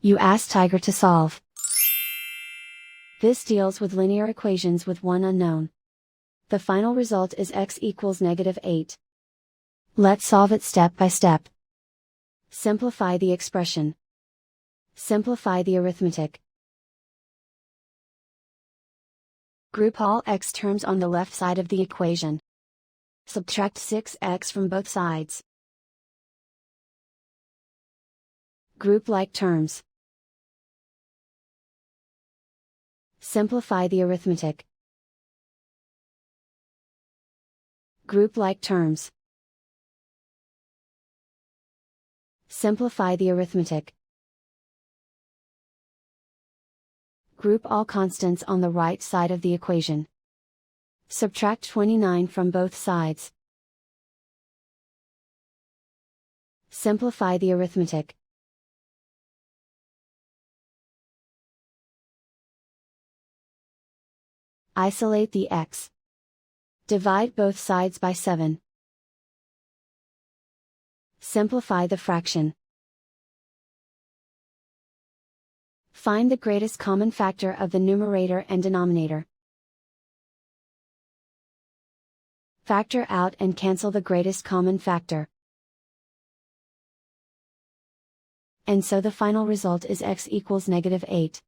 You ask Tiger to solve. This deals with linear equations with one unknown. The final result is x equals -8. Let's solve it step by step. Simplify the expression. Simplify the arithmetic. Group all x terms on the left side of the equation. Subtract 6x from both sides. Group like terms. Simplify the arithmetic. Group like terms. Simplify the arithmetic. Group all constants on the right side of the equation. Subtract 29 from both sides. Simplify the arithmetic. Isolate the x. Divide both sides by 7. Simplify the fraction. Find the greatest common factor of the numerator and denominator. Factor out and cancel the greatest common factor. And so the final result is x equals -8.